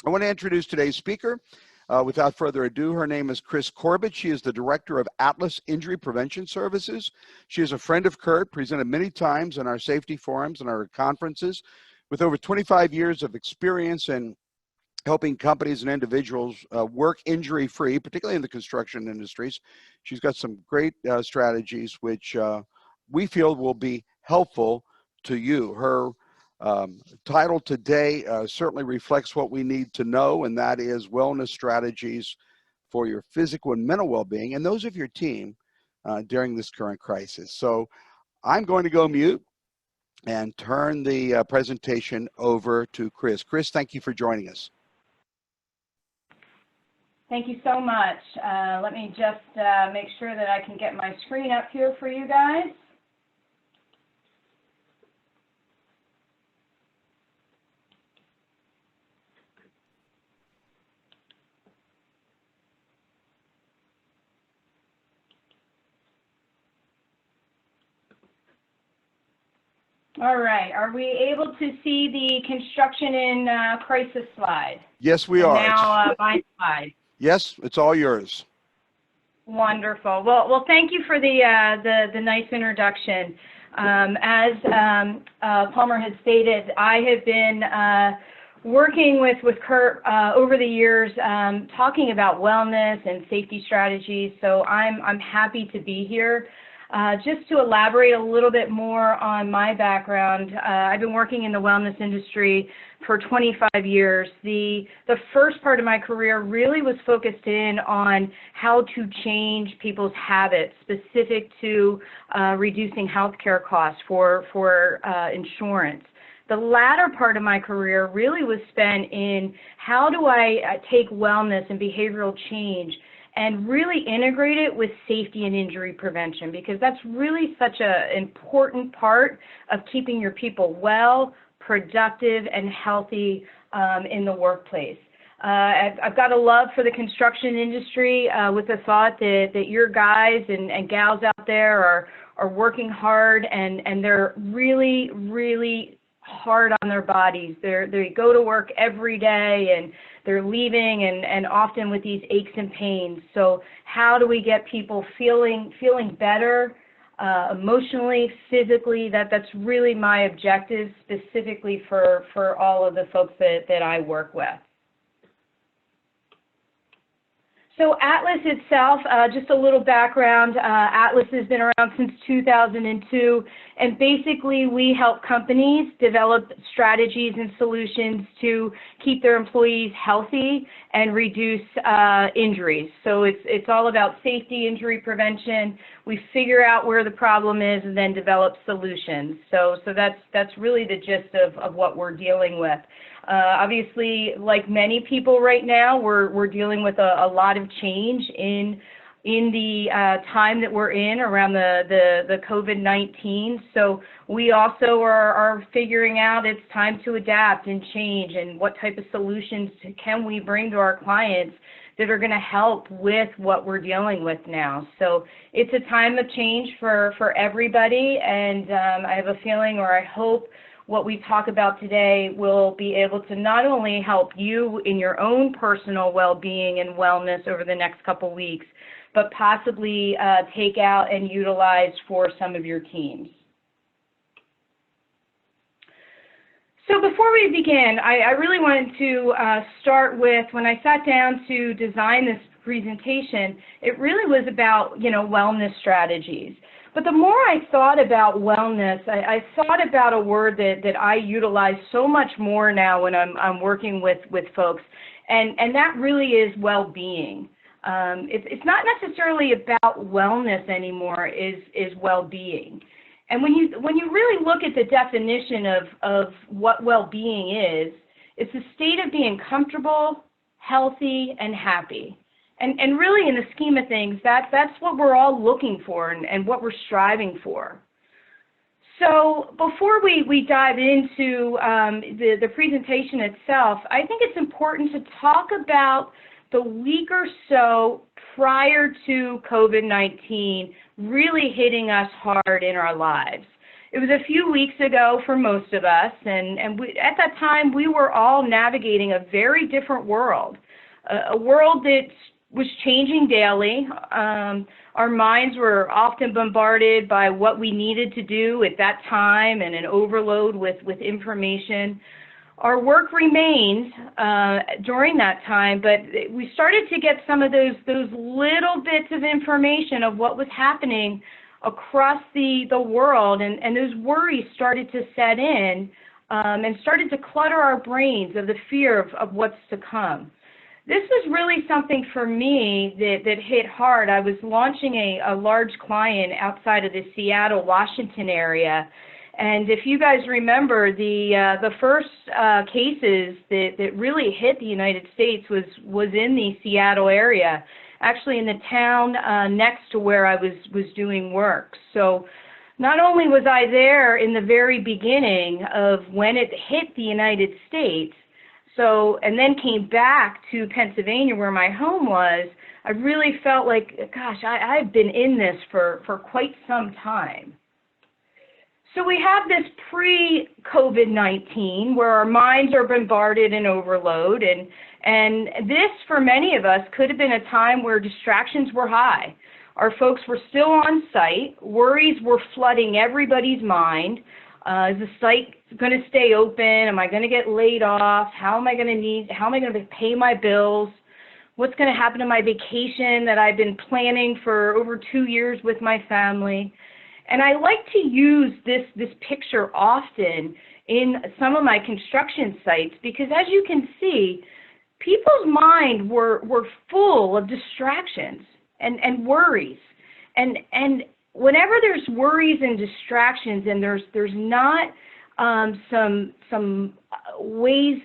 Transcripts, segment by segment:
I want to introduce today's speaker. Without further ado, her name is Kris Corbett. She is the Director of Atlas Injury Prevention Services. She is a friend of Kurt, presented many times in our safety forums and our conferences, with over 25 years of experience in helping companies and individuals work injury-free, particularly in the construction industries. She's got some great strategies which we feel will be helpful to you. Her title today certainly reflects what we need to know, and that is wellness strategies for your physical and mental well-being and those of your team during this current crisis. So I'm going to go mute and turn the presentation over to Kris. Kris, thank you for joining us. Thank you so much. Let me just make sure that I can get my screen up here for you guys. All right, are we able to see the construction in crisis slide? Yes, we are. Now my slide. Yes, it's all yours. Wonderful. Well, thank you for the nice introduction. As Palmer had stated, I have been working with Kurt over the years, talking about wellness and safety strategies. So I'm happy to be here. Just to elaborate a little bit more on my background, I've been working in the wellness industry for 25 years. The first part of my career really was focused in on how to change people's habits specific to reducing healthcare costs for insurance. The latter part of my career really was spent in how do I take wellness and behavioral change and really integrate it with safety and injury prevention, because that's really such an important part of keeping your people well, productive, and healthy in the workplace. I've got a love for the construction industry with the thought that your guys and gals out there are working hard and they're really, really hard on their bodies. They go to work every day and they're leaving and often with these aches and pains. So how do we get people feeling better emotionally, physically? That's really my objective specifically for all of the folks that I work with. So Atlas itself, just a little background, Atlas has been around since 2002, and basically we help companies develop strategies and solutions to keep their employees healthy and reduce injuries. So it's all about safety, injury prevention. We figure out where the problem is and then develop solutions. So that's really the gist of what we're dealing with. Obviously, like many people right now, we're dealing with a lot of change in the time that we're in around the COVID-19. So we also are figuring out it's time to adapt and change, and what type of solutions can we bring to our clients that are going to help with what we're dealing with now. So it's a time of change for everybody, and I have a feeling, or I hope, what we talk about today will be able to not only help you in your own personal well-being and wellness over the next couple weeks, but possibly take out and utilize for some of your teams. So before we begin, I really wanted to start with, when I sat down to design this presentation, it really was about, wellness strategies. But the more I thought about wellness, I thought about a word that I utilize so much more now when I'm working with folks, and that really is well-being. It's not necessarily about wellness anymore, is well-being. And when you really look at the definition of what well-being is, it's a state of being comfortable, healthy, and happy. And really, in the scheme of things, that's what we're all looking for and what we're striving for. So before we dive into the presentation itself, I think it's important to talk about the week or so prior to COVID-19 really hitting us hard in our lives. It was a few weeks ago for most of us, and at that time we were all navigating a very different world, a world that was changing daily. Our minds were often bombarded by what we needed to do at that time and an overload with information. Our work remained during that time, but we started to get some of those little bits of information of what was happening across the world, and those worries started to set in and started to clutter our brains of the fear of what's to come. This was really something for me that hit hard. I was launching a large client outside of the Seattle, Washington area, and if you guys remember, the first cases that really hit the United States was in the Seattle area, actually in the town next to where I was doing work. So not only was I there in the very beginning of when it hit the United States, and then came back to Pennsylvania where my home was, I really felt like, gosh, I've been in this for quite some time. So we have this pre-COVID-19 where our minds are bombarded and overload, and this, for many of us, could have been a time where distractions were high. Our folks were still on site. Worries were flooding everybody's mind. Is the site going to stay open? Am I going to get laid off? How am I going to pay my bills? What's going to happen to my vacation that I've been planning for over 2 years with my family? And I like to use this picture often in some of my construction sites because, as you can see, people's minds were full of distractions and worries. And whenever there's worries and distractions and there's not some ways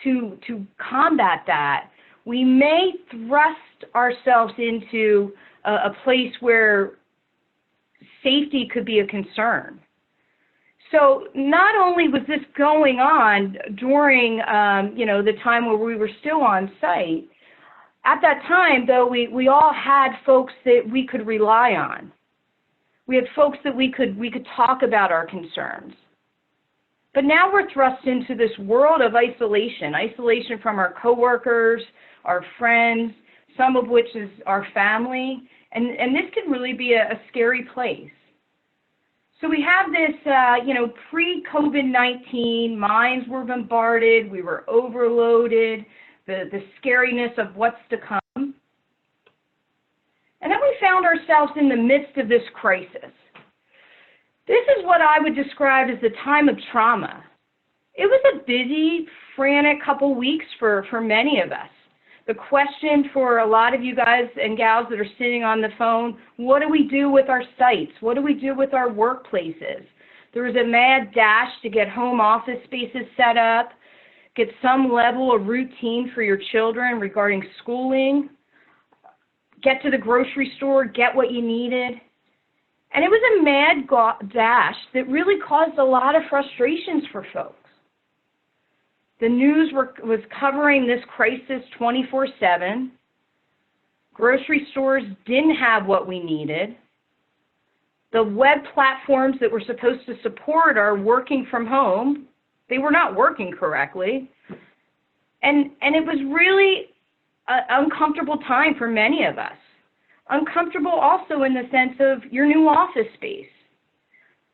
to combat that, we may thrust ourselves into a place where safety could be a concern. So not only was this going on during the time where we were still on site, at that time, though, we all had folks that we could rely on. We had folks that we could talk about our concerns. But now we're thrust into this world of isolation from our coworkers, our friends, some of which is our family, and this can really be a scary place. So we have this, pre-COVID-19, minds were bombarded, we were overloaded, the scariness of what's to come. And then we found ourselves in the midst of this crisis. This is what I would describe as the time of trauma. It was a busy, frantic couple weeks for many of us. The question for a lot of you guys and gals that are sitting on the phone, what do we do with our sites? What do we do with our workplaces? There was a mad dash to get home office spaces set up, get some level of routine for your children regarding schooling, get to the grocery store, get what you needed. And it was a mad dash that really caused a lot of frustrations for folks. The news was covering this crisis 24/7. Grocery stores didn't have what we needed. The web platforms that were supposed to support our working from home, they were not working correctly. And it was really an uncomfortable time for many of us. Uncomfortable also in the sense of your new office space.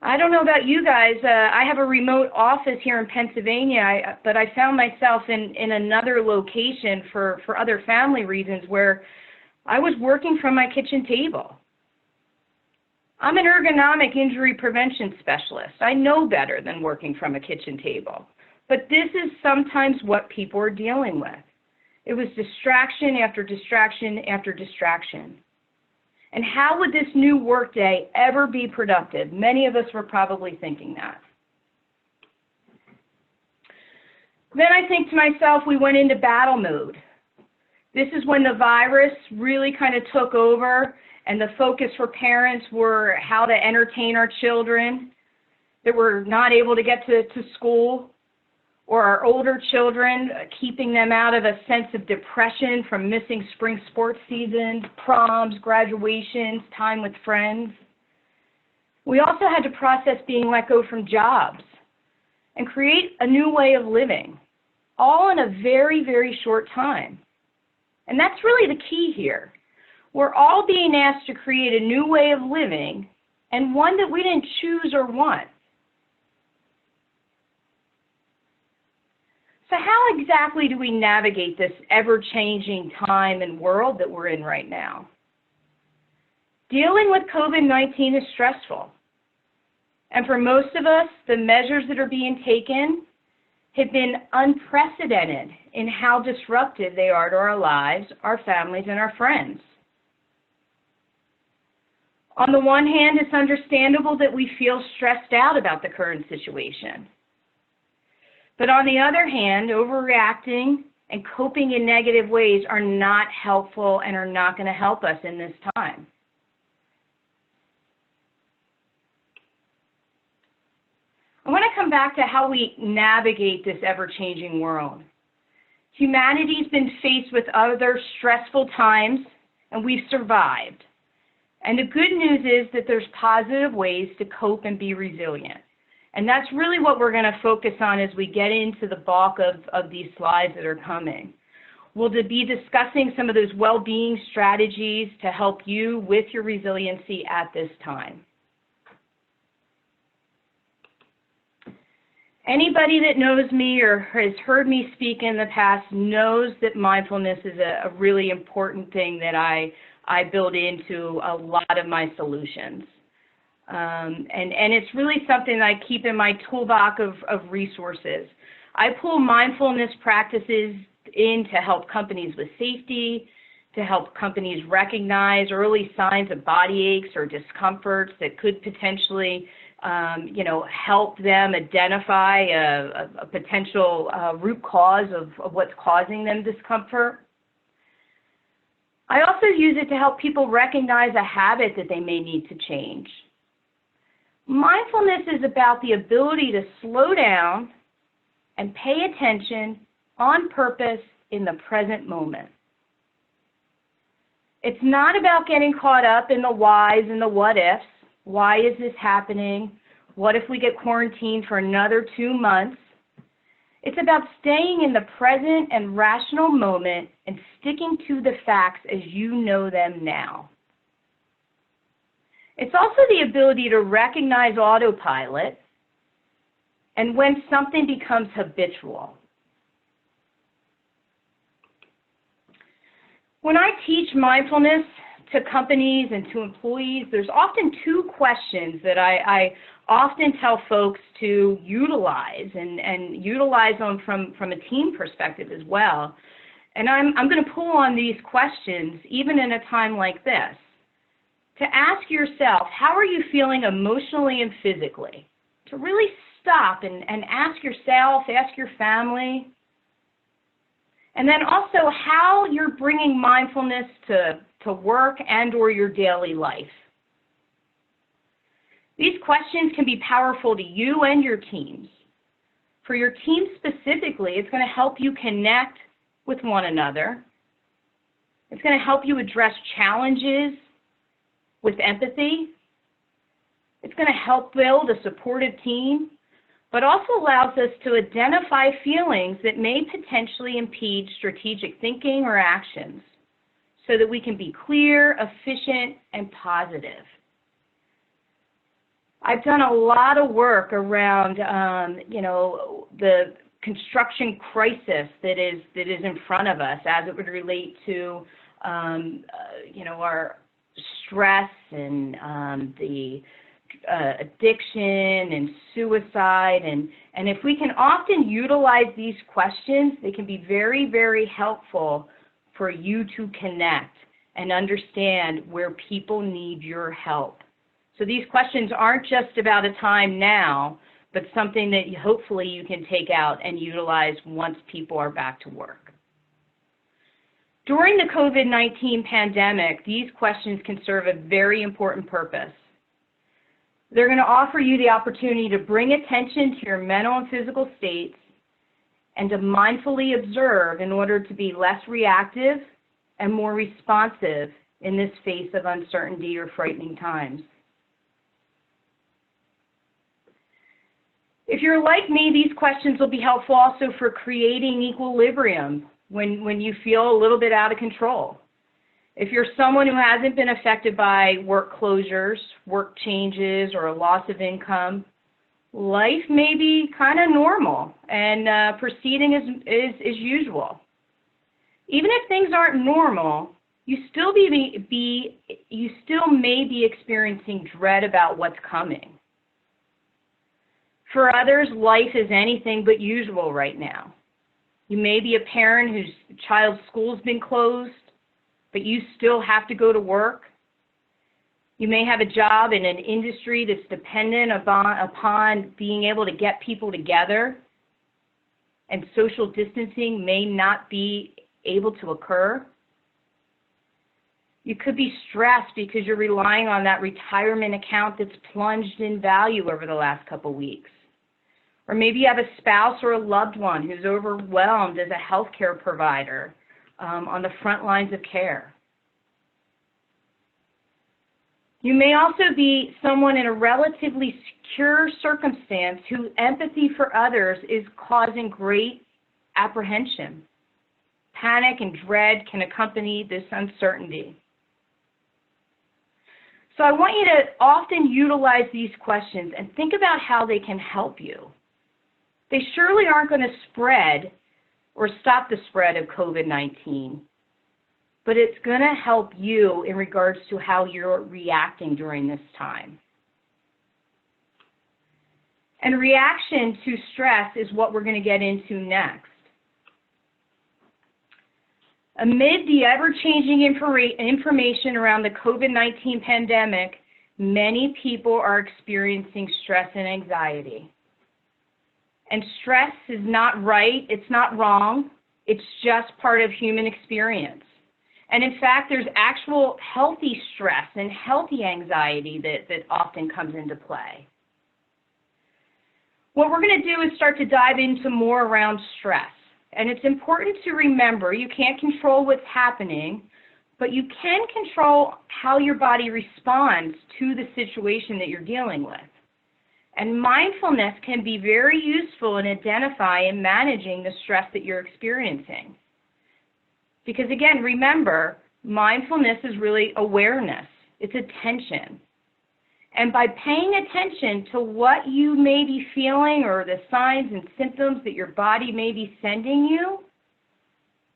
I don't know about you guys. I have a remote office here in Pennsylvania, but I found myself in another location for other family reasons where I was working from my kitchen table. I'm an ergonomic injury prevention specialist. I know better than working from a kitchen table. But this is sometimes what people are dealing with. It was distraction after distraction after distraction. And how would this new workday ever be productive? Many of us were probably thinking that. Then I think to myself, we went into battle mode. This is when the virus really kind of took over, and the focus for parents were how to entertain our children that were not able to get to school, or our older children, keeping them out of a sense of depression from missing spring sports seasons, proms, graduations, time with friends. We also had to process being let go from jobs and create a new way of living, all in a very, very short time. And that's really the key here. We're all being asked to create a new way of living, and one that we didn't choose or want. So how exactly do we navigate this ever-changing time and world that we're in right now? Dealing with COVID-19 is stressful. And for most of us, the measures that are being taken have been unprecedented in how disruptive they are to our lives, our families, and our friends. On the one hand, it's understandable that we feel stressed out about the current situation. But on the other hand, overreacting and coping in negative ways are not helpful and are not going to help us in this time. I want to come back to how we navigate this ever-changing world. Humanity's been faced with other stressful times, and we've survived. And the good news is that there's positive ways to cope and be resilient. And that's really what we're going to focus on as we get into the bulk of these slides that are coming. We'll be discussing some of those well-being strategies to help you with your resiliency at this time. Anybody that knows me or has heard me speak in the past knows that mindfulness is a really important thing that I build into a lot of my solutions. And it's really something that I keep in my toolbox of resources. I pull mindfulness practices in to help companies with safety, to help companies recognize early signs of body aches or discomforts that could potentially help them identify a potential root cause of what's causing them discomfort. I also use it to help people recognize a habit that they may need to change. Mindfulness is about the ability to slow down and pay attention on purpose in the present moment. It's not about getting caught up in the whys and the what ifs. Why is this happening? What if we get quarantined for another 2 months? It's about staying in the present and rational moment and sticking to the facts as you know them now. It's also the ability to recognize autopilot and when something becomes habitual. When I teach mindfulness to companies and to employees, there's often 2 questions that I often tell folks to utilize and utilize them from a team perspective as well. And I'm going to pull on these questions even in a time like this. To ask yourself, how are you feeling emotionally and physically? To really stop and ask yourself, ask your family. And then also how you're bringing mindfulness to work and or your daily life. These questions can be powerful to you and your teams. For your team specifically, it's going to help you connect with one another. It's going to help you address challenges with empathy. It's going to help build a supportive team, but also allows us to identify feelings that may potentially impede strategic thinking or actions so that we can be clear, efficient, and positive. I've done a lot of work around, the construction crisis that is in front of us as it would relate to, our stress and the addiction and suicide. And if we can often utilize these questions, they can be very, very helpful for you to connect and understand where people need your help. So these questions aren't just about a time now, but something that hopefully you can take out and utilize once people are back to work. During the COVID-19 pandemic, these questions can serve a very important purpose. They're going to offer you the opportunity to bring attention to your mental and physical states and to mindfully observe in order to be less reactive and more responsive in this face of uncertainty or frightening times. If you're like me, these questions will be helpful also for creating equilibrium when you feel a little bit out of control. If you're someone who hasn't been affected by work closures, work changes, or a loss of income, life may be kind of normal and proceeding as usual. Even if things aren't normal, you still may be experiencing dread about what's coming. For others, life is anything but usual right now. You may be a parent whose child's school's been closed, but you still have to go to work. You may have a job in an industry that's dependent upon being able to get people together, and social distancing may not be able to occur. You could be stressed because you're relying on that retirement account that's plunged in value over the last couple weeks. Or maybe you have a spouse or a loved one who's overwhelmed as a healthcare provider on the front lines of care. You may also be someone in a relatively secure circumstance whose empathy for others is causing great apprehension. Panic and dread can accompany this uncertainty. So I want you to often utilize these questions and think about how they can help you. They surely aren't going to spread or stop the spread of COVID-19, but it's going to help you in regards to how you're reacting during this time. And reaction to stress is what we're going to get into next. Amid the ever-changing information around the COVID-19 pandemic, many people are experiencing stress and anxiety. And stress is not right, it's not wrong, it's just part of human experience. And in fact, there's actual healthy stress and healthy anxiety that often comes into play. What we're going to do is start to dive into more around stress. And it's important to remember you can't control what's happening, but you can control how your body responds to the situation that you're dealing with. And mindfulness can be very useful in identifying and managing the stress that you're experiencing. Because again, remember, mindfulness is really awareness. It's attention. And by paying attention to what you may be feeling or the signs and symptoms that your body may be sending you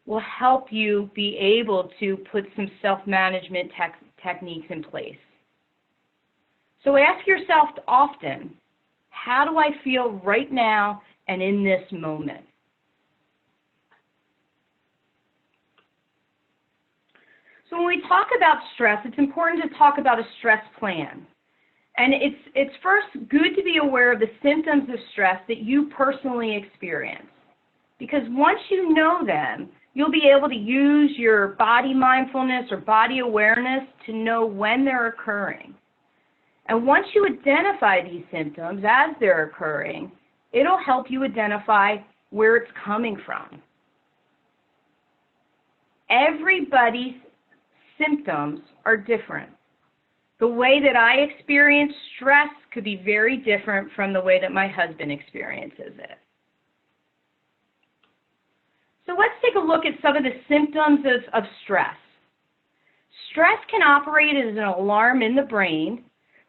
will help you be able to put some self-management techniques in place. So ask yourself often, how do I feel right now and in this moment? So when we talk about stress, it's important to talk about a stress plan. And it's first good to be aware of the symptoms of stress that you personally experience. Because once you know them, you'll be able to use your body mindfulness or body awareness to know when they're occurring. And once you identify these symptoms as they're occurring, it'll help you identify where it's coming from. Everybody's symptoms are different. The way that I experience stress could be very different from the way that my husband experiences it. So let's take a look at some of the symptoms of stress. Stress can operate as an alarm in the brain,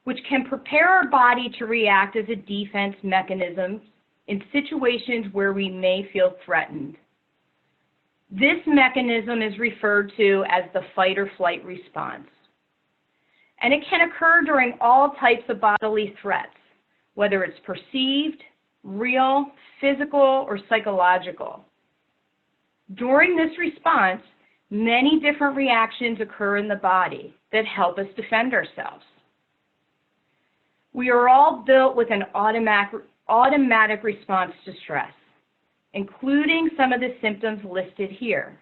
which can prepare our body to react as a defense mechanism in situations where we may feel threatened. This mechanism is referred to as the fight or flight response. And it can occur during all types of bodily threats, whether it's perceived, real, physical, or psychological. During this response, many different reactions occur in the body that help us defend ourselves. We are all built with an automatic response to stress, including some of the symptoms listed here.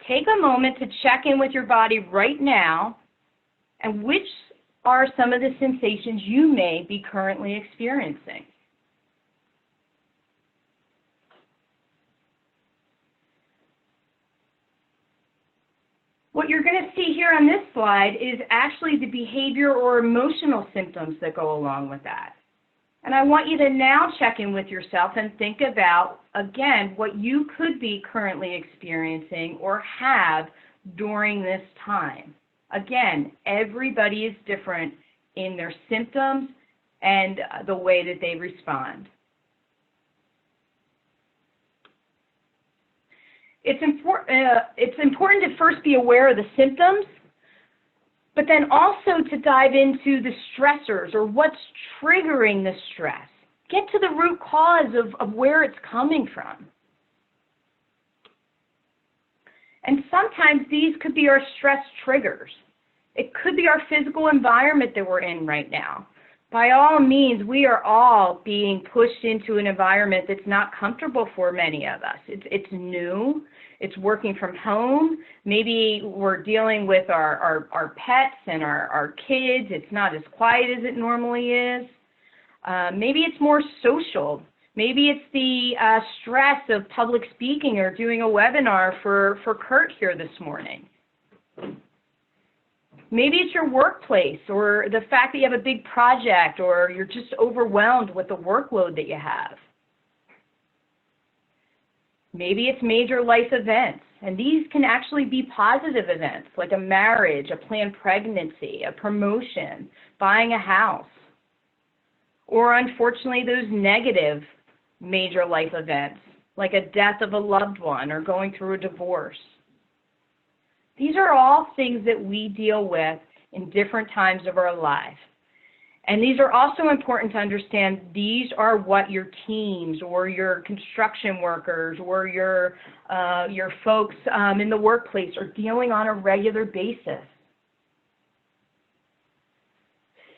Take a moment to check in with your body right now, and which are some of the sensations you may be currently experiencing. What you're going to see here on this slide is actually the behavior or emotional symptoms that go along with that. And I want you to now check in with yourself and think about, again, what you could be currently experiencing or have during this time. Again, everybody is different in their symptoms and the way that they respond. It's important to first be aware of the symptoms, but then also to dive into the stressors or what's triggering the stress. Get to the root cause of where it's coming from. And sometimes these could be our stress triggers. It could be our physical environment that we're in right now. By all means, we are all being pushed into an environment that's not comfortable for many of us. It's new. It's working from home. Maybe we're dealing with our pets and our kids. It's not as quiet as it normally is. Maybe it's more social. Maybe it's the stress of public speaking or doing a webinar for Kurt here this morning. Maybe it's your workplace or the fact that you have a big project or you're just overwhelmed with the workload that you have. Maybe it's major life events, and these can actually be positive events like a marriage, a planned pregnancy, a promotion, buying a house. Or unfortunately, those negative major life events like a death of a loved one or going through a divorce. These are all things that we deal with in different times of our life. And these are also important to understand. These are what your teams or your construction workers or your folks in the workplace are dealing on a regular basis.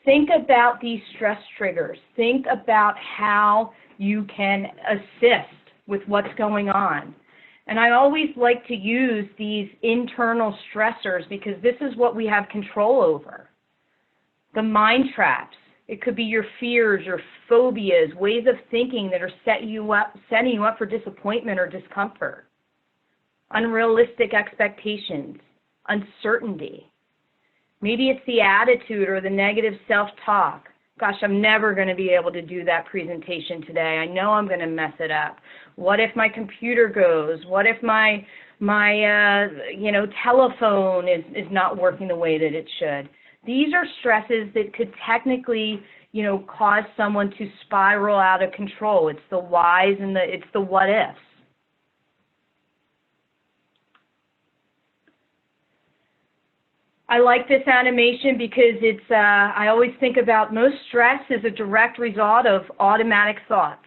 Think about these stress triggers. Think about how you can assist with what's going on. And I always like to use these internal stressors because this is what we have control over. The mind traps. It could be your fears, your phobias, ways of thinking that are setting you up for disappointment or discomfort. Unrealistic expectations, uncertainty. Maybe it's the attitude or the negative self-talk. Gosh, I'm never going to be able to do that presentation today. I know I'm going to mess it up. What if my computer goes? What if my telephone is not working the way that it should? These are stresses that could technically, cause someone to spiral out of control. It's the whys and it's the what ifs. I like this animation because I always think about most stress is a direct result of automatic thoughts.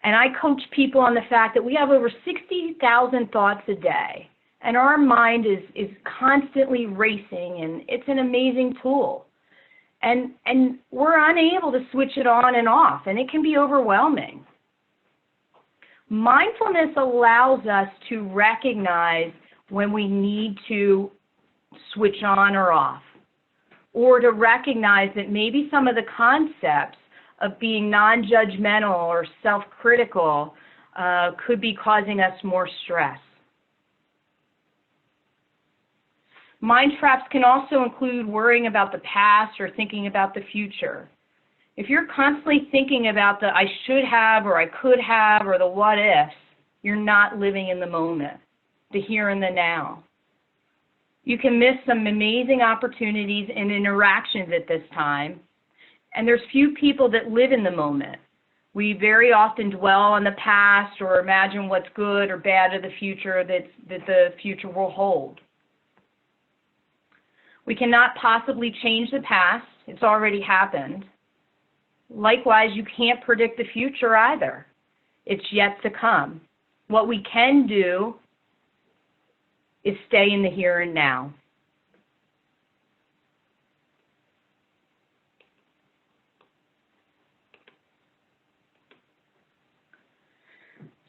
And I coach people on the fact that we have over 60,000 thoughts a day. And our mind is constantly racing, and it's an amazing tool. And we're unable to switch it on and off, and it can be overwhelming. Mindfulness allows us to recognize when we need to switch on or off, or to recognize that maybe some of the concepts of being non-judgmental or self-critical could be causing us more stress. Mind traps can also include worrying about the past or thinking about the future. If you're constantly thinking about the I should have or I could have or the what ifs, you're not living in the moment, the here and the now. You can miss some amazing opportunities and interactions at this time. And there's few people that live in the moment. We very often dwell on the past or imagine what's good or bad of the future that the future will hold. We cannot possibly change the past. It's already happened. Likewise, you can't predict the future either. It's yet to come. What we can do is stay in the here and now.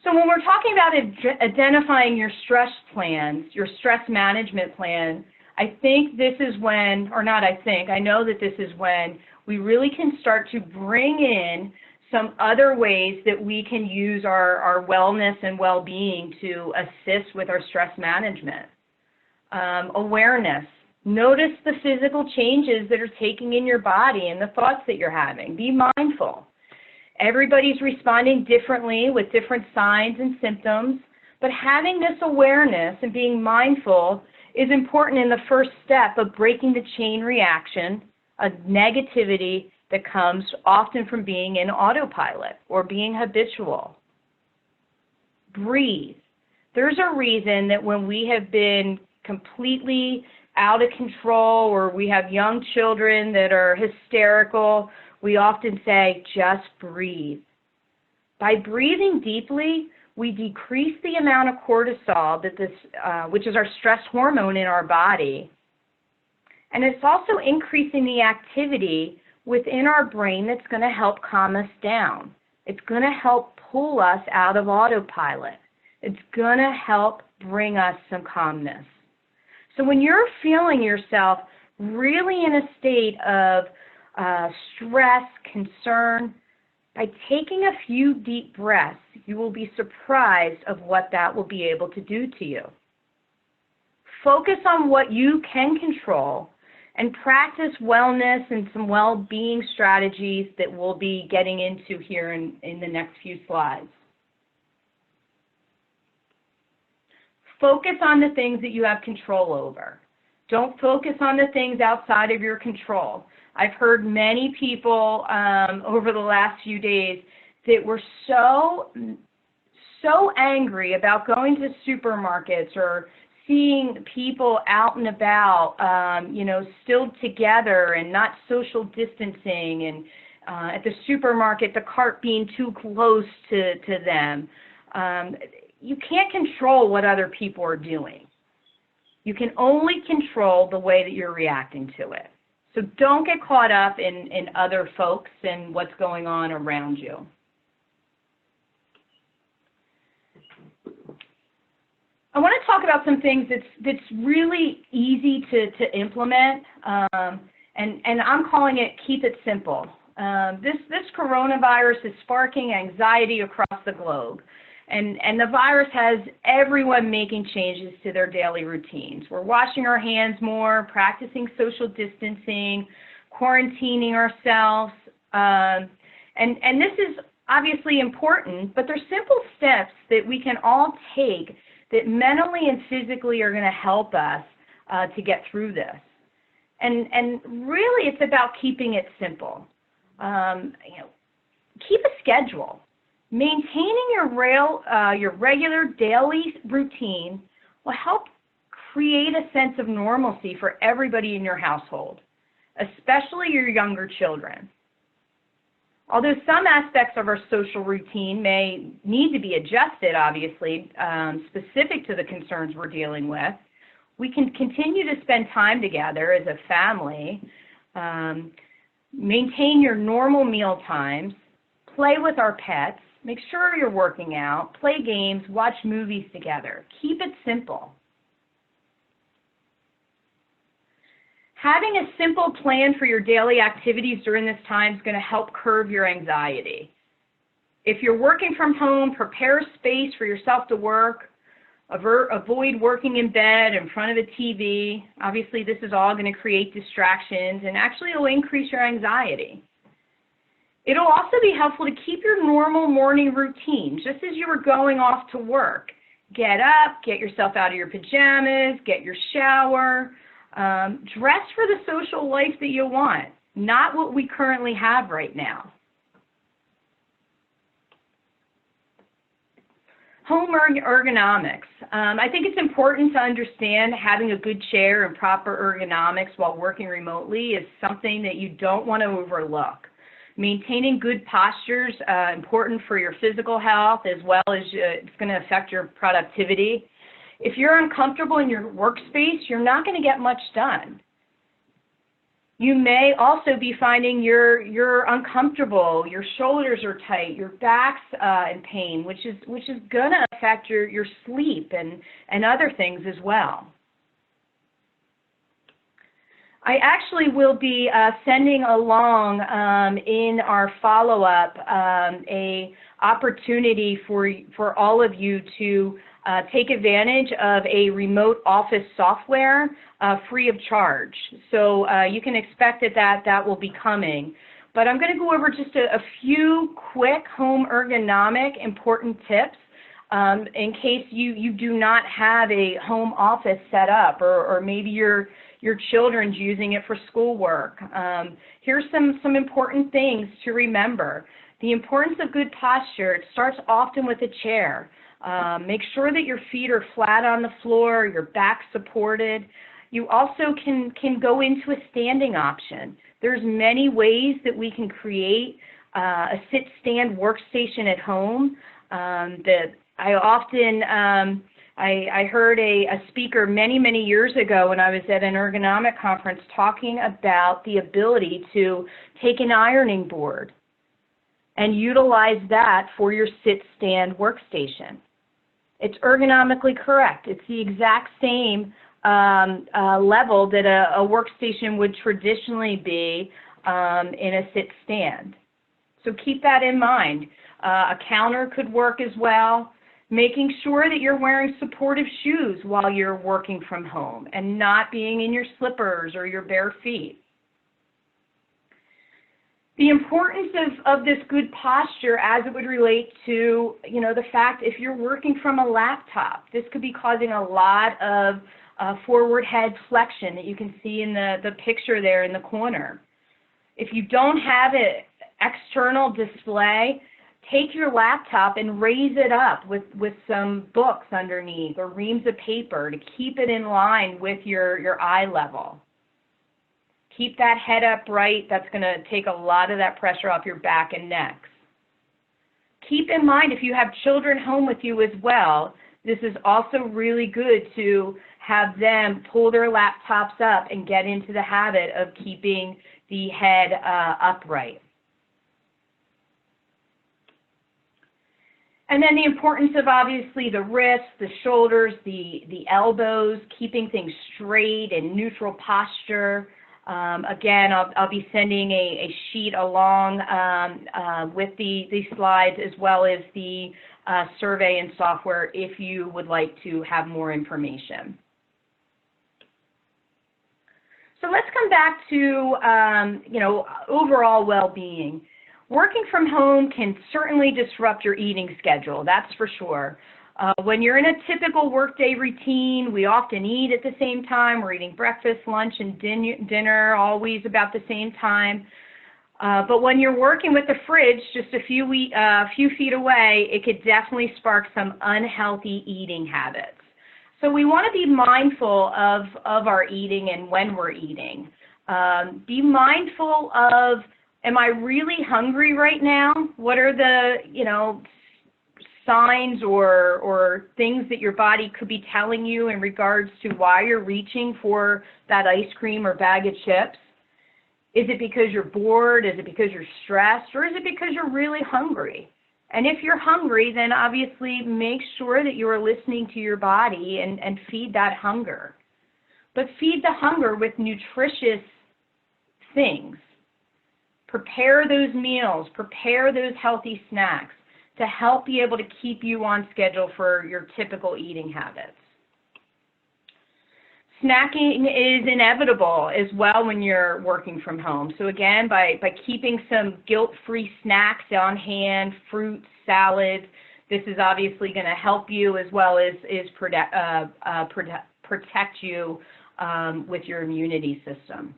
So when we're talking about identifying your stress plans, your stress management plan, I think this is when, or not I think, I know that this is when we really can start to bring in some other ways that we can use our wellness and well-being to assist with our stress management. Awareness. Notice the physical changes that are taking in your body and the thoughts that you're having. Be mindful. Everybody's responding differently with different signs and symptoms, but having this awareness and being mindful is important in the first step of breaking the chain reaction of negativity that comes often from being in autopilot or being habitual. Breathe. There's a reason that when we have been completely out of control or we have young children that are hysterical, we often say, just breathe. By breathing deeply, we decrease the amount of cortisol, which is our stress hormone in our body. And it's also increasing the activity within our brain that's going to help calm us down. It's going to help pull us out of autopilot. It's going to help bring us some calmness. So when you're feeling yourself really in a state of stress, concern, by taking a few deep breaths, you will be surprised of what that will be able to do to you. Focus on what you can control and practice wellness and some well-being strategies that we'll be getting into here in the next few slides. Focus on the things that you have control over. Don't focus on the things outside of your control. I've heard many people over the last few days that were so angry about going to supermarkets or seeing people out and about, still together and not social distancing, and at the supermarket, the cart being too close to them. You can't control what other people are doing. You can only control the way that you're reacting to it. So don't get caught up in other folks and what's going on around you. I want to talk about some things that's really easy to implement, and I'm calling it keep it simple. This coronavirus is sparking anxiety across the globe. And the virus has everyone making changes to their daily routines. We're washing our hands more, practicing social distancing, quarantining ourselves. And this is obviously important, but there's simple steps that we can all take that mentally and physically are going to help us to get through this. And really it's about keeping it simple. Keep a schedule. Maintaining your regular daily routine will help create a sense of normalcy for everybody in your household, especially your younger children. Although some aspects of our social routine may need to be adjusted, obviously, specific to the concerns we're dealing with, we can continue to spend time together as a family, maintain your normal meal times, play with our pets, make sure you're working out, play games, watch movies together. Keep it simple. Having a simple plan for your daily activities during this time is going to help curb your anxiety. If you're working from home, prepare space for yourself to work. Avoid working in bed in front of a TV. Obviously, this is all going to create distractions, and actually it will increase your anxiety. It'll also be helpful to keep your normal morning routine, just as you were going off to work. Get up, get yourself out of your pajamas, get your shower, dress for the social life that you want, not what we currently have right now. Home ergonomics. I think it's important to understand having a good chair and proper ergonomics while working remotely is something that you don't want to overlook. Maintaining good posture is important for your physical health, as well as it's going to affect your productivity. If you're uncomfortable in your workspace, you're not going to get much done. You may also be finding you're uncomfortable, your shoulders are tight, your back's in pain, which is going to affect your sleep and other things as well. I actually will be sending along in our follow-up a opportunity for all of you to take advantage of a remote office software free of charge. So you can expect that will be coming. but I'm going to go over just a few quick home ergonomic important tips in case you do not have a home office set up, or maybe your children's using it for schoolwork. Here's some important things to remember. The importance of good posture, it starts often with a chair. Make sure that your feet are flat on the floor, your back supported. You also can go into a standing option. There's many ways that we can create a sit-stand workstation at home. I heard a speaker many years ago when I was at an ergonomic conference talking about the ability to take an ironing board and utilize that for your sit-stand workstation. It's ergonomically correct. It's the exact same level that a workstation would traditionally be in a sit-stand. So keep that in mind. A counter could work as well. Making sure that you're wearing supportive shoes while you're working from home and not being in your slippers or your bare feet. The importance of this good posture as it would relate to, the fact if you're working from a laptop, this could be causing a lot of forward head flexion that you can see in the picture there in the corner. If you don't have an external display, take your laptop and raise it up with some books underneath or reams of paper to keep it in line with your eye level. Keep that head upright. That's going to take a lot of that pressure off your back and neck. Keep in mind, if you have children home with you as well, this is also really good to have them pull their laptops up and get into the habit of keeping the head upright. And then the importance of obviously the wrists, the shoulders, the elbows, keeping things straight and neutral posture. Again, I'll be sending a sheet along with the slides as well as the survey and software if you would like to have more information. So let's come back to overall well-being. Working from home can certainly disrupt your eating schedule, that's for sure. When you're in a typical workday routine, we often eat at the same time. We're eating breakfast, lunch, and dinner always about the same time. But when you're working with the fridge just a few feet away, it could definitely spark some unhealthy eating habits. So we want to be mindful of our eating and when we're eating. Be mindful of, am I really hungry right now? What are the, signs or things that your body could be telling you in regards to why you're reaching for that ice cream or bag of chips? Is it because you're bored? Is it because you're stressed? Or is it because you're really hungry? And if you're hungry, then obviously make sure that you are listening to your body and feed that hunger. But feed the hunger with nutritious things. Prepare those meals, prepare those healthy snacks to help be able to keep you on schedule for your typical eating habits. Snacking is inevitable as well when you're working from home. So again, by keeping some guilt-free snacks on hand, fruits, salads, this is obviously going to help you as well as protect you with your immunity system.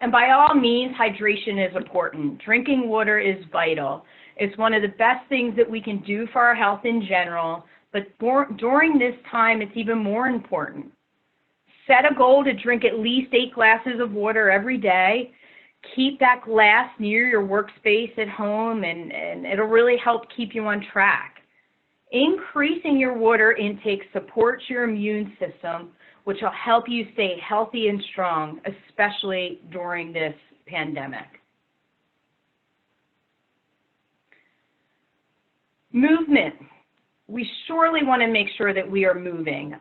And by all means, hydration is important. Drinking water is vital. It's one of the best things that we can do for our health in general, but during this time, it's even more important. Set a goal to drink at least 8 glasses of water every day. Keep that glass near your workspace at home, and it'll really help keep you on track. Increasing your water intake supports your immune system, which will help you stay healthy and strong, especially during this pandemic. Movement. We surely want to make sure that we are moving.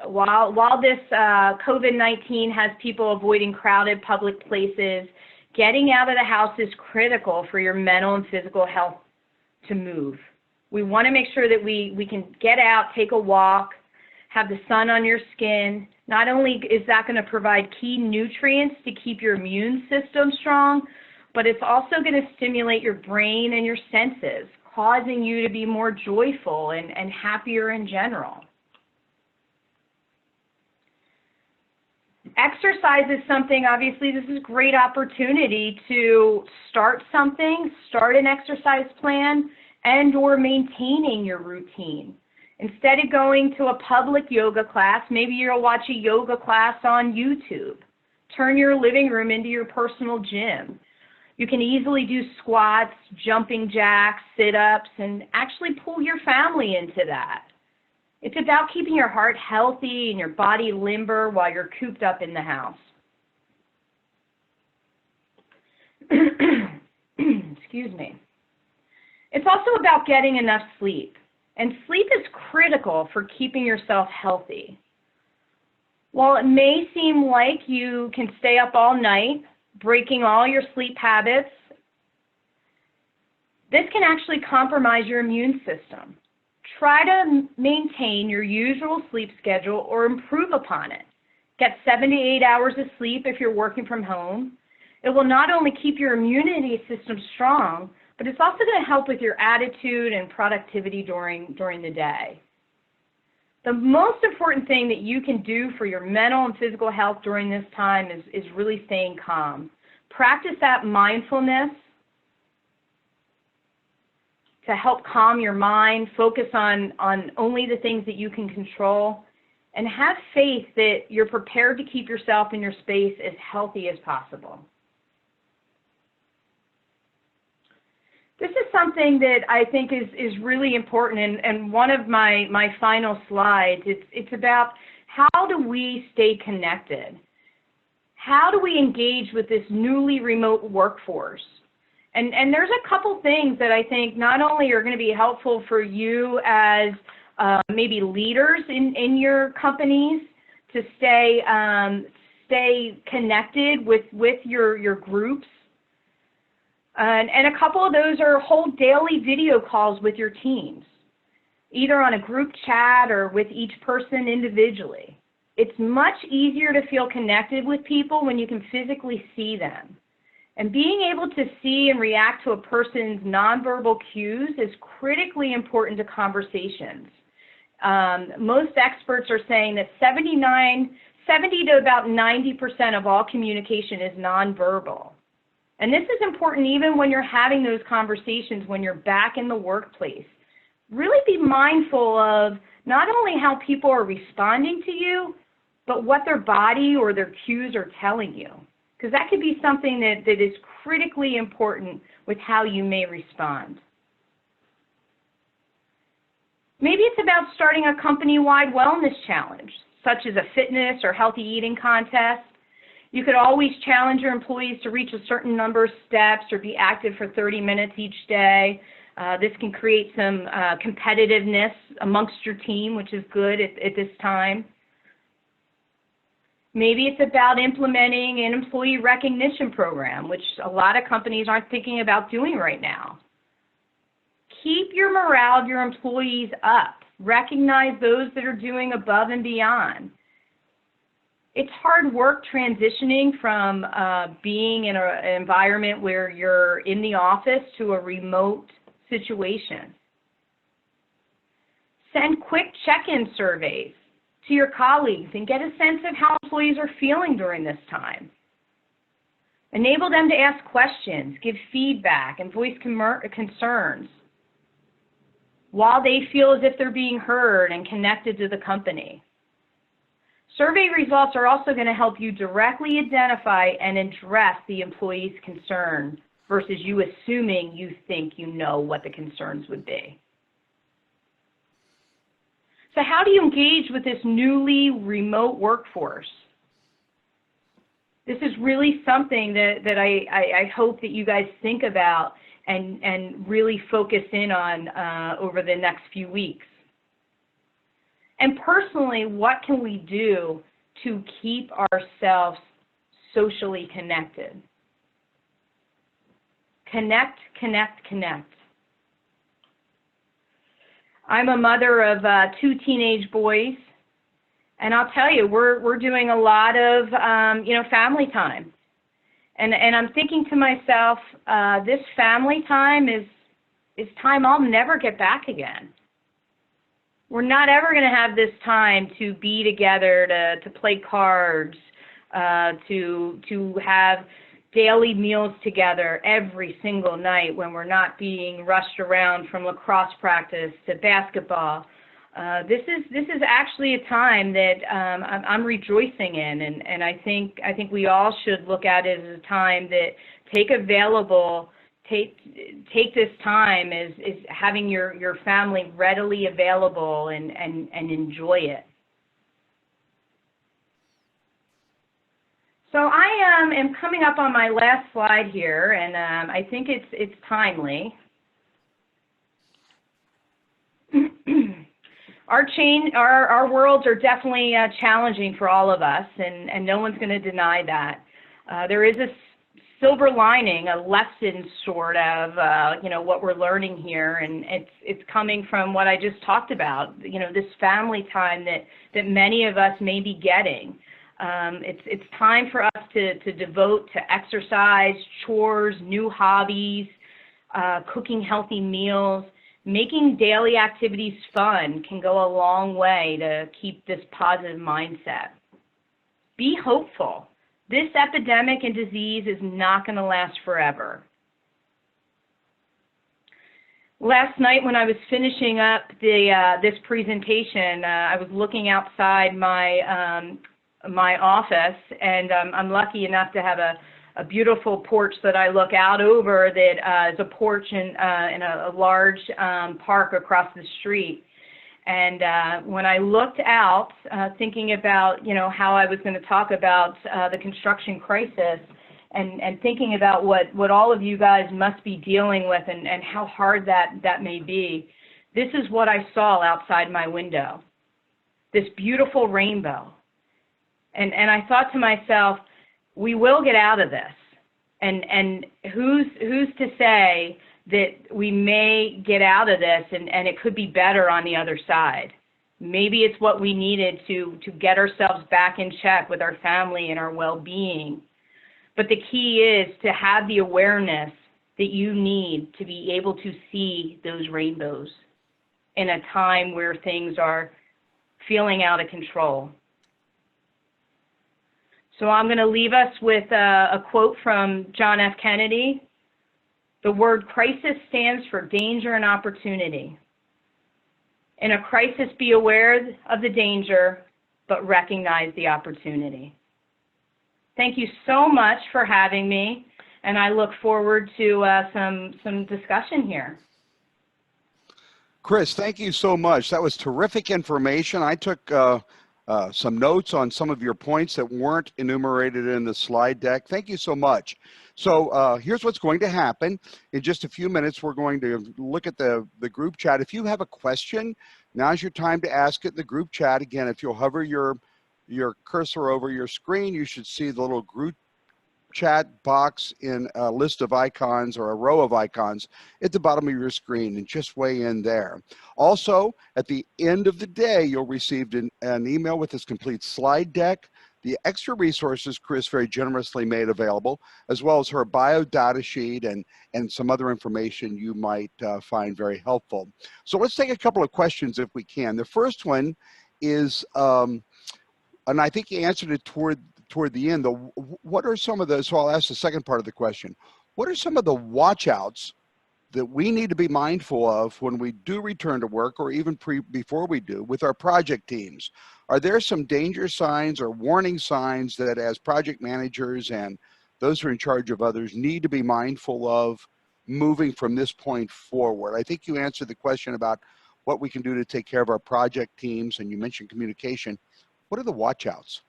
While this COVID-19 has people avoiding crowded public places, getting out of the house is critical for your mental and physical health to move. We want to make sure that we can get out, take a walk, have the sun on your skin, Not only is that going to provide key nutrients to keep your immune system strong, but it's also going to stimulate your brain and your senses, causing you to be more joyful and happier in general. Exercise is something, obviously, this is a great opportunity to start something, start an exercise plan, and or maintaining your routine. Instead of going to a public yoga class, maybe you'll watch a yoga class on YouTube. Turn your living room into your personal gym. You can easily do squats, jumping jacks, sit-ups, and actually pull your family into that. It's about keeping your heart healthy and your body limber while you're cooped up in the house. Excuse me. It's also about getting enough sleep. And sleep is critical for keeping yourself healthy. While it may seem like you can stay up all night, breaking all your sleep habits, this can actually compromise your immune system. Try to maintain your usual sleep schedule or improve upon it. Get 7 to 8 hours of sleep if you're working from home. It will not only keep your immunity system strong, but it's also going to help with your attitude and productivity during the day. The most important thing that you can do for your mental and physical health during this time is really staying calm. Practice that mindfulness to help calm your mind, focus on only the things that you can control, and have faith that you're prepared to keep yourself and your space as healthy as possible. This is something that I think is really important, and one of my final slides, it's about how do we stay connected? How do we engage with this newly remote workforce? And there's a couple things that I think not only are going to be helpful for you as maybe leaders in your companies to stay connected with your groups, and a couple of those are hold daily video calls with your teams, either on a group chat or with each person individually. It's much easier to feel connected with people when you can physically see them. And being able to see and react to a person's nonverbal cues is critically important to conversations. Most experts are saying that 70 to about 90% of all communication is nonverbal. And this is important even when you're having those conversations when you're back in the workplace. Really be mindful of not only how people are responding to you, but what their body or their cues are telling you. Because that could be something that is critically important with how you may respond. Maybe it's about starting a company-wide wellness challenge, such as a fitness or healthy eating contest. You could always challenge your employees to reach a certain number of steps or be active for 30 minutes each day. This can create some competitiveness amongst your team, which is good at this time. Maybe it's about implementing an employee recognition program, which a lot of companies aren't thinking about doing right now. Keep your morale of your employees up. Recognize those that are doing above and beyond. It's hard work transitioning from being in an environment where you're in the office to a remote situation. Send quick check-in surveys to your colleagues and get a sense of how employees are feeling during this time. Enable them to ask questions, give feedback, and voice concerns while they feel as if they're being heard and connected to the company. Survey results are also going to help you directly identify and address the employee's concern versus you assuming you think you know what the concerns would be. So how do you engage with this newly remote workforce? This is really something that I hope that you guys think about and really focus in on over the next few weeks. And personally, what can we do to keep ourselves socially connected? Connect, connect, connect. I'm a mother of 2 teenage boys, And I'll tell you, we're doing a lot of, family time. And I'm thinking to myself, this family time is time I'll never get back again. We're not ever going to have this time to be together, to play cards, to have daily meals together every single night when we're not being rushed around from lacrosse practice to basketball. This is actually a time that I'm rejoicing in, and I think we all should look at it as a time that take this time as having your family readily available and enjoy it. So I am coming up on my last slide here, and I think it's timely. Our worlds are definitely challenging for all of us, and no one's going to deny that. There is a silver lining, a lesson sort of, what we're learning here, and it's coming from what I just talked about, this family time that many of us may be getting. It's time for us to devote to exercise, chores, new hobbies, cooking healthy meals. Making daily activities fun can go a long way to keep this positive mindset. Be hopeful. This epidemic and disease is not going to last forever. Last night when I was finishing up this presentation, I was looking outside my office, and I'm lucky enough to have a beautiful porch that I look out over that is a porch in a large park across the street. And when I looked out, thinking about, how I was going to talk about the construction crisis and thinking about what all of you guys must be dealing with and how hard that may be, this is what I saw outside my window, this beautiful rainbow. And I thought to myself, we will get out of this, and who's to say that we may get out of this and it could be better on the other side. Maybe it's what we needed to get ourselves back in check with our family and our well-being. But the key is to have the awareness that you need to be able to see those rainbows in a time where things are feeling out of control. So I'm going to leave us with a quote from John F. Kennedy. The word crisis stands for danger and opportunity. In a crisis, be aware of the danger, but recognize the opportunity. Thank you so much for having me, and I look forward to some discussion here. Kris, thank you so much. That was terrific information. I took some notes on some of your points that weren't enumerated in the slide deck. Thank you so much. So here's what's going to happen. In just a few minutes, we're going to look at the group chat. If you have a question, now's your time to ask it in the group chat. Again, if you'll hover your cursor over your screen, you should see the little group chat box in a list of icons or a row of icons at the bottom of your screen, and just weigh in there. Also, at the end of the day, you'll receive an email with this complete slide deck, the extra resources Kris very generously made available, as well as her bio data sheet and some other information you might find very helpful. So let's take a couple of questions if we can. The first one is, and I think you answered it toward the end, what are some of the, so I'll ask the second part of the question. What are some of the watch outs that we need to be mindful of when we do return to work, or even before we do, with our project teams? Are there some danger signs or warning signs that as project managers and those who are in charge of others need to be mindful of moving from this point forward? I think you answered the question about what we can do to take care of our project teams, and you mentioned communication. What are the watch outs?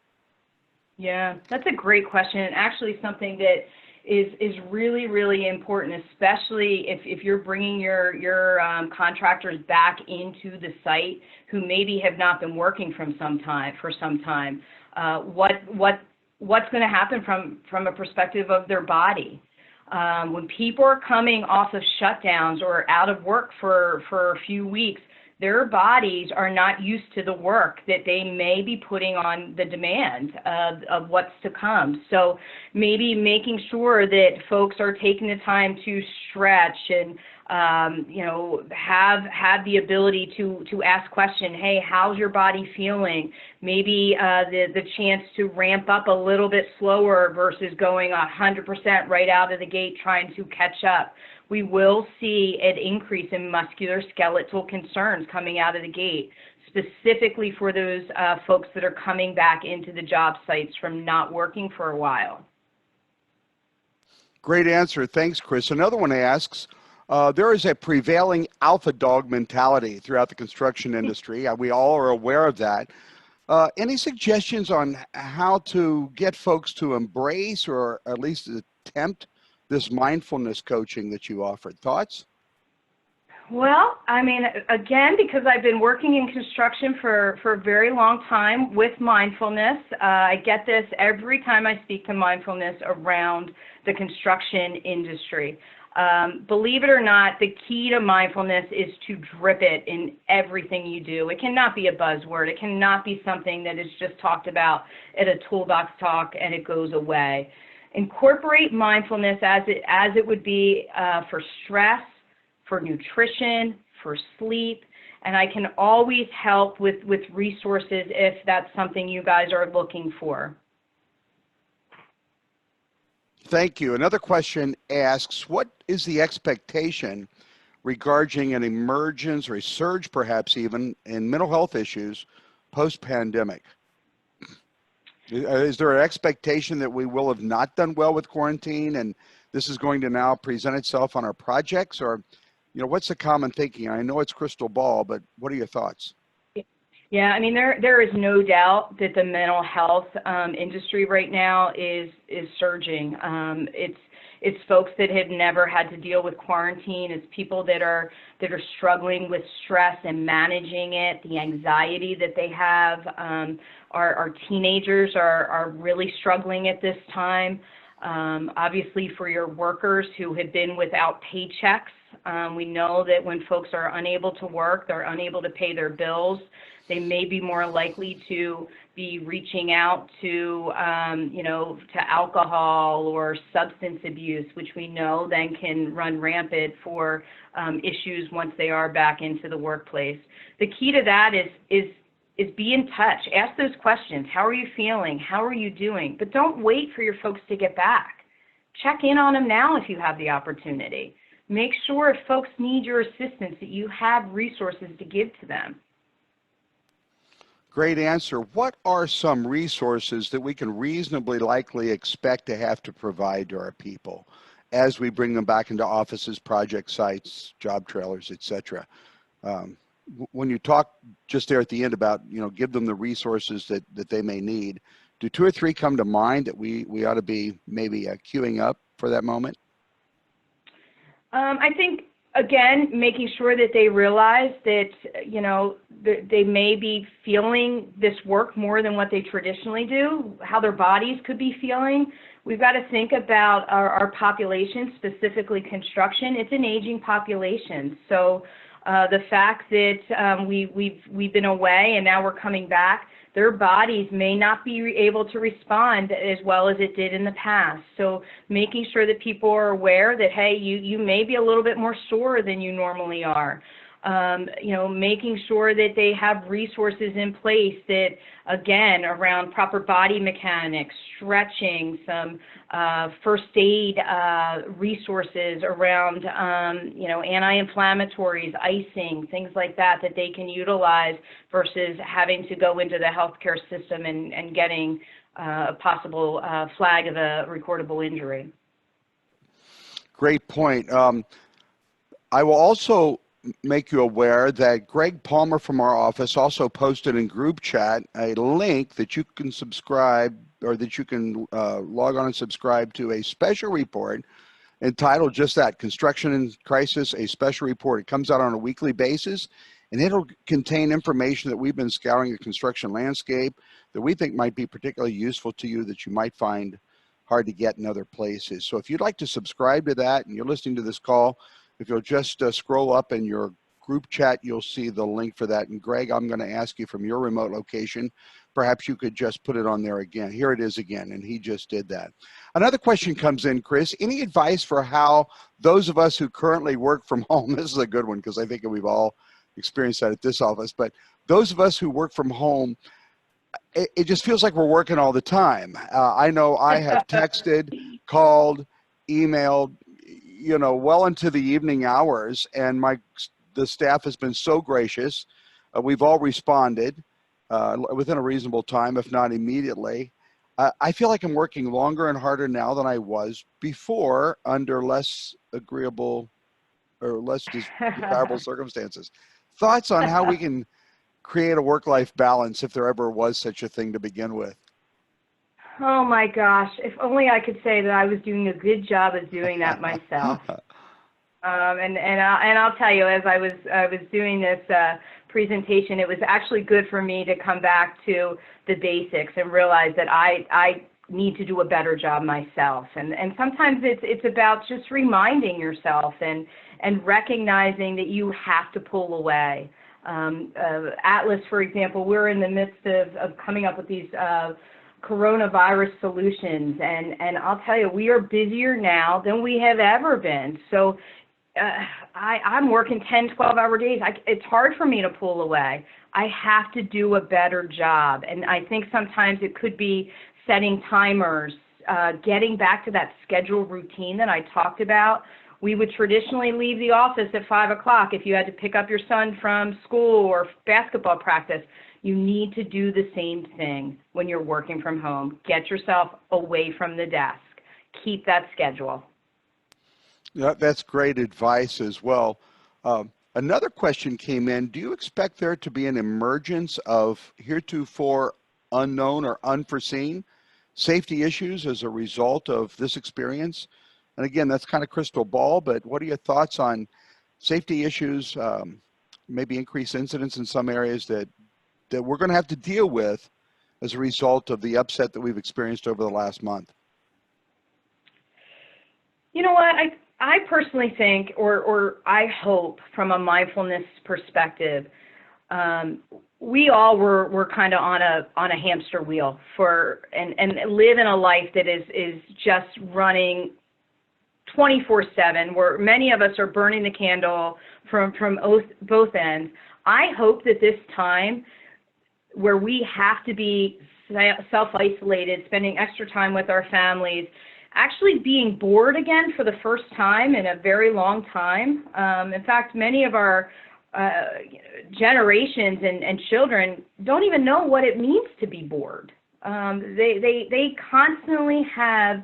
Yeah, that's a great question, and actually something that is really, really important, especially if you're bringing your contractors back into the site who maybe have not been working for some time. What's going to happen from a perspective of their body? When people are coming off of shutdowns or out of work for a few weeks, their bodies are not used to the work that they may be putting on the demand of what's to come. So maybe making sure that folks are taking the time to stretch and you know, have the ability to ask question, hey, how's your body feeling? Maybe the chance to ramp up a little bit slower versus going 100% right out of the gate trying to catch up. We will see an increase in musculoskeletal concerns coming out of the gate, specifically for those folks that are coming back into the job sites from not working for a while. Great answer. Thanks, Kris. Another one asks, there is a prevailing alpha dog mentality throughout the construction industry. We all are aware of that. Any suggestions on how to get folks to embrace or at least attempt this mindfulness coaching that you offered? Thoughts? Well, I mean, again, because I've been working in construction for a very long time with mindfulness, I get this every time I speak to mindfulness around the construction industry. Believe it or not, the key to mindfulness is to drip it in everything you do. It cannot be a buzzword. It cannot be something that is just talked about at a toolbox talk and it goes away. Incorporate mindfulness as it would be for stress, for nutrition, for sleep, and I can always help with resources if that's something you guys are looking for. Thank you. Another question asks, what is the expectation regarding an emergence or a surge perhaps even in mental health issues post-pandemic? Is there an expectation that we will have not done well with quarantine and this is going to now present itself on our projects? Or, you know, what's the common thinking? I know it's crystal ball, but what are your thoughts? Yeah, I mean, there is no doubt that the mental health industry right now is surging. It's folks that have never had to deal with quarantine. It's people that are struggling with stress and managing it, the anxiety that they have. Our teenagers are really struggling at this time. Obviously, for your workers who have been without paychecks, we know that when folks are unable to work, they're unable to pay their bills. They may be more likely to be reaching out to, you know, to alcohol or substance abuse, which we know then can run rampant for issues once they are back into the workplace. The key to that is be in touch. Ask those questions. How are you feeling? How are you doing? But don't wait for your folks to get back. Check in on them now if you have the opportunity. Make sure if folks need your assistance that you have resources to give to them. Great answer. What are some resources that we can reasonably likely expect to have to provide to our people as we bring them back into offices, project sites, job trailers, etc.? When you talk just there at the end about, you know, give them the resources that they may need, do 2 or 3 come to mind that we ought to be maybe queuing up for that moment? I think, again, making sure that they realize that, you know, they may be feeling this work more than what they traditionally do, how their bodies could be feeling. We've got to think about our population, specifically construction. It's an aging population. So the fact that we've been away and now we're coming back, their bodies may not be able to respond as well as it did in the past. So making sure that people are aware that, hey, you may be a little bit more sore than you normally are. You know, making sure that they have resources in place that, again, around proper body mechanics, stretching, some first aid resources around, you know, anti-inflammatories, icing, things like that they can utilize versus having to go into the healthcare system and getting a possible flag of a recordable injury. Great point. I will also make you aware that Greg Palmer from our office also posted in group chat a link that you can subscribe, or that you can log on and subscribe to a special report entitled just that, Construction in Crisis, a Special Report. It comes out on a weekly basis, and it'll contain information that we've been scouring the construction landscape that we think might be particularly useful to you, that you might find hard to get in other places. So if you'd like to subscribe to that and you're listening to this call, if you'll just scroll up in your group chat, you'll see the link for that. And Greg, I'm going to ask you from your remote location, perhaps you could just put it on there again. Here it is again, and he just did that. Another question comes in, Kris. Any advice for how those of us who currently work from home, this is a good one because I think we've all experienced that at this office, but those of us who work from home, it just feels like we're working all the time. I know I have texted, called, emailed, you know, well into the evening hours, and the staff has been so gracious. We've all responded within a reasonable time, if not immediately. I feel like I'm working longer and harder now than I was before under less agreeable or less desirable circumstances. Thoughts on how we can create a work-life balance if there ever was such a thing to begin with? Oh my gosh, if only I could say that I was doing a good job of doing that myself. And I'll tell you, as I was doing this presentation, it was actually good for me to come back to the basics and realize that I need to do a better job myself. And sometimes it's about just reminding yourself and recognizing that you have to pull away. Atlas, for example, we're in the midst of coming up with these coronavirus solutions, and I'll tell you, we are busier now than we have ever been. So I'm working 10, 12-hour days. It's hard for me to pull away. I have to do a better job, and I think sometimes it could be setting timers, getting back to that schedule routine that I talked about. We would traditionally leave the office at 5 o'clock if you had to pick up your son from school or basketball practice. You need to do the same thing when you're working from home. Get yourself away from the desk. Keep that schedule. Yeah, that's great advice as well. Another question came in. Do you expect there to be an emergence of heretofore unknown or unforeseen safety issues as a result of this experience? And again, that's kind of crystal ball, but what are your thoughts on safety issues, maybe increased incidents in some areas that we're going to have to deal with as a result of the upset that we've experienced over the last month? You know what? I personally think, or I hope from a mindfulness perspective, we all were kind of on a hamster wheel and live in a life that is just running 24/7, where many of us are burning the candle from both ends. I hope that this time where we have to be self-isolated, spending extra time with our families, actually being bored again for the first time in a very long time. In fact, many of our generations and children don't even know what it means to be bored. They constantly have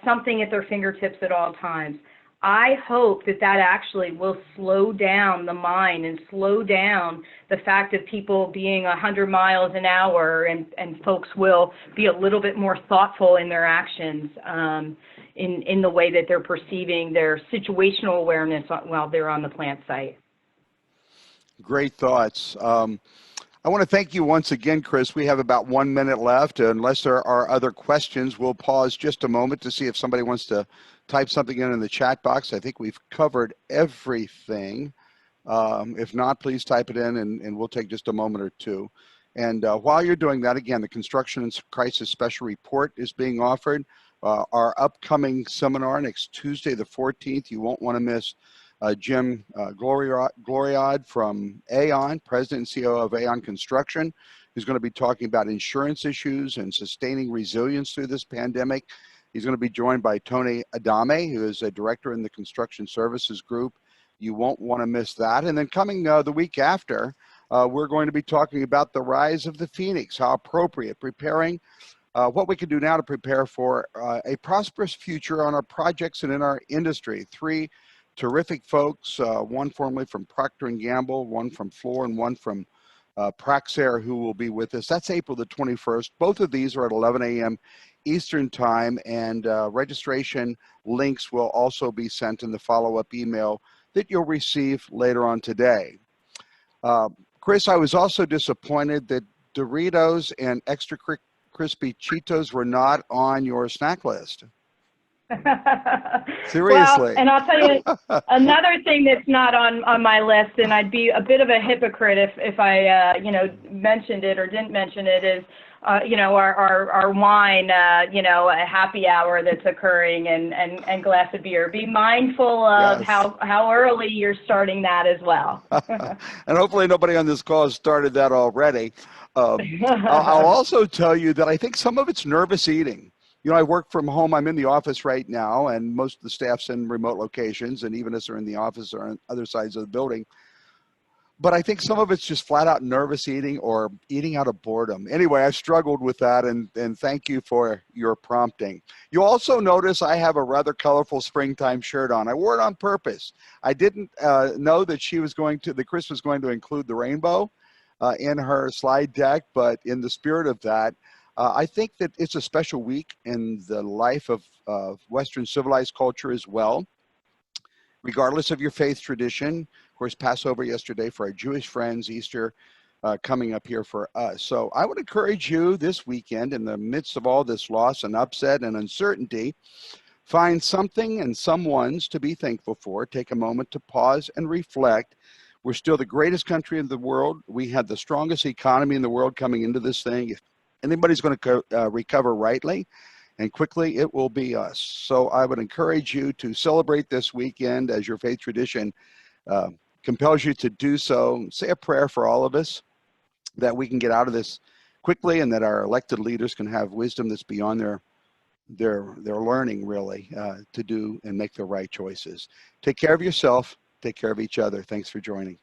something at their fingertips at all times. I hope that actually will slow down the mind and slow down the fact of people being 100 miles an hour, and folks will be a little bit more thoughtful in their actions in the way that they're perceiving their situational awareness while they're on the plant site. Great thoughts. I want to thank you once again, Kris. We have about 1 minute left. Unless there are other questions, we'll pause just a moment to see if somebody wants to type something in the chat box. I think we've covered everything. If not, please type it in, and we'll take just a moment or two. And while you're doing that, again, the Construction and Crisis Special Report is being offered. Our upcoming seminar next Tuesday, the 14th, you won't want to miss. Jim Gloriad from Aon, President and CEO of Aon Construction, who's going to be talking about insurance issues and sustaining resilience through this pandemic. He's going to be joined by Tony Adame, who is a director in the Construction Services Group. You won't want to miss that. And then coming the week after, we're going to be talking about the rise of the Phoenix, how appropriate, preparing what we can do now to prepare for a prosperous future on our projects and in our industry. 3 terrific folks, one formerly from Procter & Gamble, one from Fluor, and one from Praxair, who will be with us. That's April the 21st. Both of these are at 11 a.m. Eastern Time, and registration links will also be sent in the follow-up email that you'll receive later on today. Kris, I was also disappointed that Doritos and Extra Crispy Cheetos were not on your snack list. Well, Seriously. and I'll tell you another thing that's not on my list, and I'd be a bit of a hypocrite if I mentioned it or didn't mention it, is our wine, a happy hour that's occurring, and glass of beer. Be mindful of Yes. how early you're starting that as well. And hopefully nobody on this call has started that already. I'll also tell you that I think some of it's nervous eating. I work from home. I'm in the office right now, and most of the staff's in remote locations, and even us are in the office or on other sides of the building. But I think some of it's just flat out nervous eating or eating out of boredom. Anyway, I struggled with that, and thank you for your prompting. You also notice I have a rather colorful springtime shirt on. I wore it on purpose. I didn't know that Kris was going to include the rainbow in her slide deck, but in the spirit of that, I think that it's a special week in the life of Western civilized culture as well, regardless of your faith tradition. Of course, Passover yesterday for our Jewish friends, Easter coming up here for us. So I would encourage you this weekend, in the midst of all this loss and upset and uncertainty, find something and someone's to be thankful for. Take a moment to pause and reflect. We're still the greatest country in the world. We had the strongest economy in the world coming into this thing. If anybody's going to recover rightly and quickly, it will be us. So I would encourage you to celebrate this weekend as your faith tradition compels you to do so. Say a prayer for all of us, that we can get out of this quickly, and that our elected leaders can have wisdom that's beyond their learning, really, to do and make the right choices. Take care of yourself. Take care of each other. Thanks for joining.